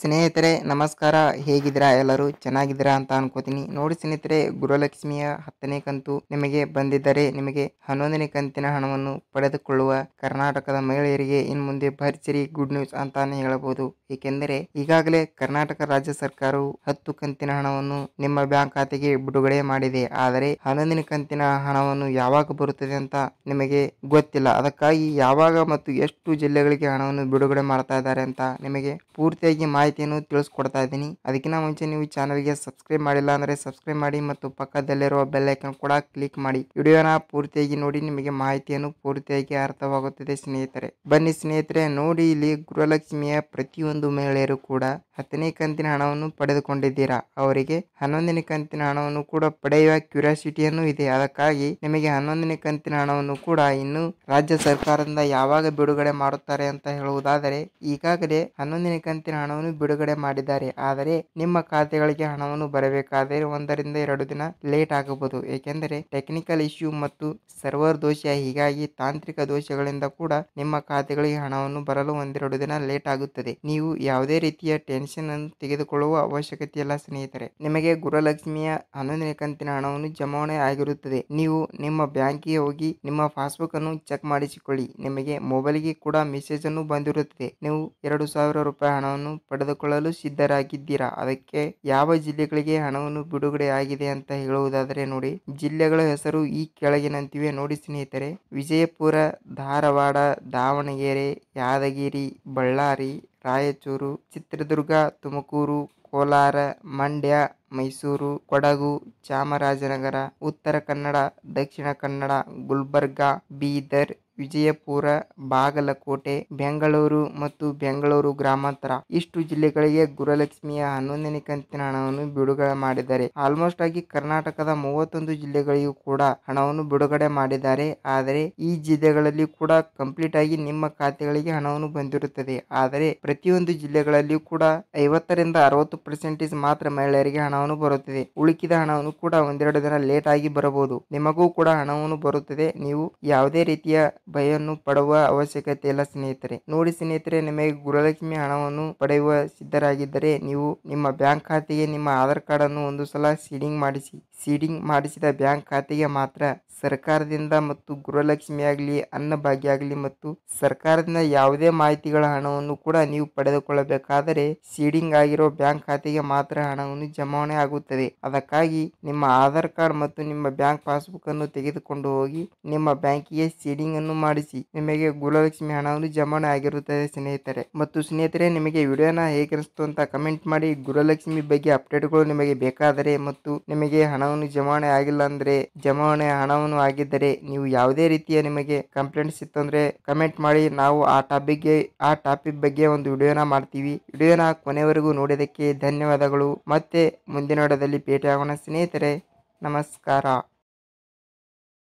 ಸ್ನೇಹಿತರೆ ನಮಸ್ಕಾರ. ಹೇಗಿದ್ದೀರಾ? ಎಲ್ಲರೂ ಚೆನ್ನಾಗಿದ್ದೀರಾ ಅಂತ ಅನ್ಕೋತೀನಿ. ನೋಡಿ ಸ್ನೇಹಿತರೆ, ಗೃಹಲಕ್ಷ್ಮಿಯ 10ನೇ ಕಂತು ನಿಮಗೆ ಬಂದಿದ್ದರೆ ನಿಮಗೆ 11ನೇ ಕಂತಿನ ಹಣವನ್ನು ಪಡೆದುಕೊಳ್ಳುವ ಕರ್ನಾಟಕದ ಮಹಿಳೆಯರಿಗೆ ಇನ್ನು ಮುಂದೆ ಭರ್ಜರಿ ಗುಡ್ ನ್ಯೂಸ್ ಅಂತಾನೆ ಹೇಳಬಹುದು. ಏಕೆಂದರೆ ಈಗಾಗಲೇ ಕರ್ನಾಟಕ ರಾಜ್ಯ ಸರ್ಕಾರವು 10 ಕಂತಿನ ಹಣವನ್ನು ನಿಮ್ಮ ಬ್ಯಾಂಕ್ ಖಾತೆಗೆ ಬಿಡುಗಡೆ ಮಾಡಿದೆ. ಆದರೆ 11ನೇ ಕಂತಿನ ಹಣವನ್ನು ಯಾವಾಗ ಬರುತ್ತದೆ ಅಂತ ನಿಮಗೆ ಗೊತ್ತಿಲ್ಲ. ಅದಕ್ಕಾಗಿ ಯಾವಾಗ ಮತ್ತು ಎಷ್ಟು ಜಿಲ್ಲೆಗಳಿಗೆ ಹಣವನ್ನು ಬಿಡುಗಡೆ ಮಾಡ್ತಾ ಇದ್ದಾರೆ ಅಂತ ನಿಮಗೆ ಪೂರ್ತಿಯಾಗಿ ಮಾಹಿತಿಯನ್ನು ತಿಳಿಸ್ಕೊಡ್ತಾ ಇದ್ದೀನಿ. ಅದಕ್ಕಿಂತ ಮುಂಚೆ ನೀವು ಚಾನಲ್ಗೆ ಸಬ್ಸ್ಕ್ರೈಬ್ ಮಾಡಿಲ್ಲ ಅಂದ್ರೆ ಸಬ್ಸ್ಕ್ರೈಬ್ ಮಾಡಿ ಮತ್ತು ಪಕ್ಕದಲ್ಲಿರುವ ಬೆಲ್ ಐಕಾನ್ ಕೂಡ ಕ್ಲಿಕ್ ಮಾಡಿ. ವಿಡಿಯೋನ ಪೂರ್ತಿಯಾಗಿ ನೋಡಿ, ನಿಮಗೆ ಮಾಹಿತಿಯನ್ನು ಪೂರ್ತಿಯಾಗಿ ಅರ್ಥವಾಗುತ್ತದೆ ಸ್ನೇಹಿತರೆ. ಬನ್ನಿ ಸ್ನೇಹಿತರೆ, ನೋಡಿ ಇಲ್ಲಿ ಗೃಹಲಕ್ಷ್ಮಿಯ ಪ್ರತಿಯೊಂದು ಮಹಿಳೆಯರು ಕೂಡ 10ನೇ ಕಂತಿನ ಹಣವನ್ನು ಪಡೆದುಕೊಂಡಿದ್ದೀರಾ. ಅವರಿಗೆ 11ನೇ ಕಂತಿನ ಹಣವನ್ನು ಕೂಡ ಪಡೆಯುವ ಕ್ಯೂರಿಯಾಸಿಟಿಯನ್ನು ಇದೆ. ಅದಕ್ಕಾಗಿ ನಿಮಗೆ 11ನೇ ಕಂತಿನ ಹಣವನ್ನು ಕೂಡ ಇನ್ನು ರಾಜ್ಯ ಸರ್ಕಾರದಿಂದ ಯಾವಾಗ ಬಿಡುಗಡೆ ಮಾಡುತ್ತಾರೆ ಅಂತ ಹೇಳುವುದಾದರೆ, ಈಗಾಗಲೇ 11ನೇ ಕಂತಿನ ಹಣವನ್ನು ಬಿಡುಗಡೆ ಮಾಡಿದ್ದಾರೆ. ಆದರೆ ನಿಮ್ಮ ಖಾತೆಗಳಿಗೆ ಹಣವನ್ನು ಬರಬೇಕಾದರೆ 1 ರಿಂದ 2 ದಿನ ಲೇಟ್ ಆಗಬಹುದು. ಏಕೆಂದರೆ ಟೆಕ್ನಿಕಲ್ ಇಶ್ಯೂ ಮತ್ತು ಸರ್ವರ್ ದೋಷ, ಹೀಗಾಗಿ ತಾಂತ್ರಿಕ ದೋಷಗಳಿಂದ ಕೂಡ ನಿಮ್ಮ ಖಾತೆಗಳಿಗೆ ಹಣವನ್ನು ಬರಲು 1-2 ದಿನ ಲೇಟ್ ಆಗುತ್ತದೆ. ನೀವು ಯಾವುದೇ ರೀತಿಯ ಟೆನ್ಷನ್ ಅನ್ನು ತೆಗೆದುಕೊಳ್ಳುವ ಅವಶ್ಯಕತೆ ಇಲ್ಲ ಸ್ನೇಹಿತರೆ. ನಿಮಗೆ ಗೃಹಲಕ್ಷ್ಮಿಯ 11ನೇ ಕಂತಿನ ಹಣವನ್ನು ಜಮಾವಣೆ ಆಗಿರುತ್ತದೆ. ನೀವು ನಿಮ್ಮ ಬ್ಯಾಂಕಿಗೆ ಹೋಗಿ ನಿಮ್ಮ ಪಾಸ್ಬುಕ್ ಅನ್ನು ಚೆಕ್ ಮಾಡಿಸಿಕೊಳ್ಳಿ. ನಿಮಗೆ ಮೊಬೈಲ್ಗೆ ಕೂಡ ಮೆಸೇಜ್ ಅನ್ನು ಬಂದಿರುತ್ತದೆ. ನೀವು 2,000 ರೂಪಾಯಿ ಹಣವನ್ನು ಪಡೆದುಕೊಳ್ಳಲು ಸಿದ್ಧರಾಗಿದ್ದೀರಾ. ಅದಕ್ಕೆ ಯಾವ ಜಿಲ್ಲೆಗಳಿಗೆ ಹಣವನ್ನು ಬಿಡುಗಡೆ ಆಗಿದೆ ಅಂತ ಹೇಳುವುದಾದರೆ ನೋಡಿ, ಜಿಲ್ಲೆಗಳ ಹೆಸರು ಈ ಕೆಳಗಿನಂತಿವೆ ನೋಡಿ ಸ್ನೇಹಿತರೆ. ವಿಜಯಪುರ, ಧಾರವಾಡ, ದಾವಣಗೆರೆ, ಯಾದಗಿರಿ, ಬಳ್ಳಾರಿ, ರಾಯಚೂರು, ಚಿತ್ರದುರ್ಗ, ತುಮಕೂರು, ಕೋಲಾರ, ಮಂಡ್ಯ, ಮೈಸೂರು, ಕೊಡಗು, ಚಾಮರಾಜನಗರ, ಉತ್ತರ ಕನ್ನಡ, ದಕ್ಷಿಣ ಕನ್ನಡ, ಗುಲ್ಬರ್ಗಾ, ಬೀದರ್, ವಿಜಯಪುರ, ಬಾಗಲಕೋಟೆ, ಬೆಂಗಳೂರು ಮತ್ತು ಬೆಂಗಳೂರು ಗ್ರಾಮಾಂತರ, ಇಷ್ಟು ಜಿಲ್ಲೆಗಳಿಗೆ ಗೃಹಲಕ್ಷ್ಮಿಯ 11ನೇ ಕಂತಿನ ಹಣವನ್ನು ಬಿಡುಗಡೆ ಮಾಡಿದ್ದಾರೆ. ಆಲ್ಮೋಸ್ಟ್ ಆಗಿ ಕರ್ನಾಟಕದ 31 ಜಿಲ್ಲೆಗಳಿಗೂ ಕೂಡ ಹಣವನ್ನು ಬಿಡುಗಡೆ ಮಾಡಿದ್ದಾರೆ. ಆದರೆ ಈ ಜಿಲ್ಲೆಗಳಲ್ಲಿ ಕೂಡ ಕಂಪ್ಲೀಟ್ ಆಗಿ ನಿಮ್ಮ ಖಾತೆಗಳಿಗೆ ಹಣವನ್ನು ಬಂದಿರುತ್ತದೆ. ಆದರೆ ಪ್ರತಿಯೊಂದು ಜಿಲ್ಲೆಗಳಲ್ಲಿಯೂ ಕೂಡ 50 ರಿಂದ 60% ಮಾತ್ರ ಮಹಿಳೆಯರಿಗೆ ಹಣವನ್ನು ಬರುತ್ತದೆ. ಉಳಿಕಿದ ಹಣವನ್ನು ಕೂಡ 1-2 ದಿನ ಲೇಟ್ ಆಗಿ ಬರಬಹುದು. ನಿಮಗೂ ಕೂಡ ಹಣವನ್ನು ಬರುತ್ತದೆ. ನೀವು ಯಾವುದೇ ರೀತಿಯ ಭಯನ್ನು ಪಡುವ ಅವಶ್ಯಕತೆ ಇಲ್ಲ ಸ್ನೇಹಿತರೆ. ನೋಡಿ ಸ್ನೇಹಿತರೆ, ನಿಮಗೆ ಗೃಹಲಕ್ಷ್ಮಿ ಹಣವನ್ನು ಪಡೆಯುವ ಸಿದ್ಧರಾಗಿದ್ದರೆ ನೀವು ನಿಮ್ಮ ಬ್ಯಾಂಕ್ ಖಾತೆಗೆ ನಿಮ್ಮ ಆಧಾರ್ ಕಾರ್ಡ್ ಅನ್ನು ಒಂದು ಸಲ ಸೀಡಿಂಗ್ ಮಾಡಿಸಿ. ಸೀಡಿಂಗ್ ಮಾಡಿಸಿದ ಬ್ಯಾಂಕ್ ಖಾತೆಗೆ ಮಾತ್ರ ಸರ್ಕಾರದಿಂದ ಮತ್ತು ಗೃಹಲಕ್ಷ್ಮಿ ಆಗಲಿ, ಅನ್ನಭಾಗ್ಯ ಆಗಲಿ ಮತ್ತು ಸರ್ಕಾರದಿಂದ ಯಾವುದೇ ಮಾಹಿತಿಗಳ ಹಣವನ್ನು ಕೂಡ ನೀವು ಪಡೆದುಕೊಳ್ಳಬೇಕಾದರೆ ಸೀಡಿಂಗ್ ಆಗಿರೋ ಬ್ಯಾಂಕ್ ಖಾತೆಗೆ ಮಾತ್ರ ಹಣವನ್ನು ಜಮಾವಣೆ ಆಗುತ್ತದೆ. ಅದಕ್ಕಾಗಿ ನಿಮ್ಮ ಆಧಾರ್ ಕಾರ್ಡ್ ಮತ್ತು ನಿಮ್ಮ ಬ್ಯಾಂಕ್ ಪಾಸ್ಬುಕ್ ಅನ್ನು ತೆಗೆದುಕೊಂಡು ಹೋಗಿ ನಿಮ್ಮ ಬ್ಯಾಂಕಿಗೆ ಸೀಡಿಂಗ್ ಅನ್ನು ಮಾಡಿಸಿ. ನಿಮಗೆ ಗೃಹಲಕ್ಷ್ಮಿ ಹಣವನ್ನು ಜಮಾವಣೆ ಆಗಿರುತ್ತದೆ ಸ್ನೇಹಿತರೆ. ಮತ್ತು ಸ್ನೇಹಿತರೆ, ನಿಮಗೆ ವಿಡಿಯೋನ ಹೇಗಿರಿಸ್ತು ಅಂತ ಕಮೆಂಟ್ ಮಾಡಿ. ಗೃಹಲಕ್ಷ್ಮಿ ಬಗ್ಗೆ ಅಪ್ಡೇಟ್ಗಳು ನಿಮಗೆ ಬೇಕಾದರೆ ಮತ್ತು ನಿಮಗೆ ಹಣವನ್ನು ಜಮಾವಣೆ ಆಗಿಲ್ಲ ಅಂದ್ರೆ, ಜಮಾವಣೆ ಹಣವನ್ನು ಆಗಿದ್ದರೆ ನೀವು ಯಾವುದೇ ರೀತಿಯ ನಿಮಗೆ ಕಂಪ್ಲೇಂಟ್ಸ್ ಇತ್ತು ಅಂದ್ರೆ ಕಮೆಂಟ್ ಮಾಡಿ. ನಾವು ಆ ಟಾಪಿಕ್ ಬಗ್ಗೆ ಒಂದು ವಿಡಿಯೋನ ಮಾಡ್ತೀವಿ. ವಿಡಿಯೋನ ಕೊನೆವರೆಗೂ ನೋಡಿದಕ್ಕೆ ಧನ್ಯವಾದಗಳು. ಮತ್ತೆ ಮುಂದಿನ ವಿಡಿಯೋದಲ್ಲಿ ಭೇಟಿ ಆಗೋಣ ಸ್ನೇಹಿತರೆ. ನಮಸ್ಕಾರ.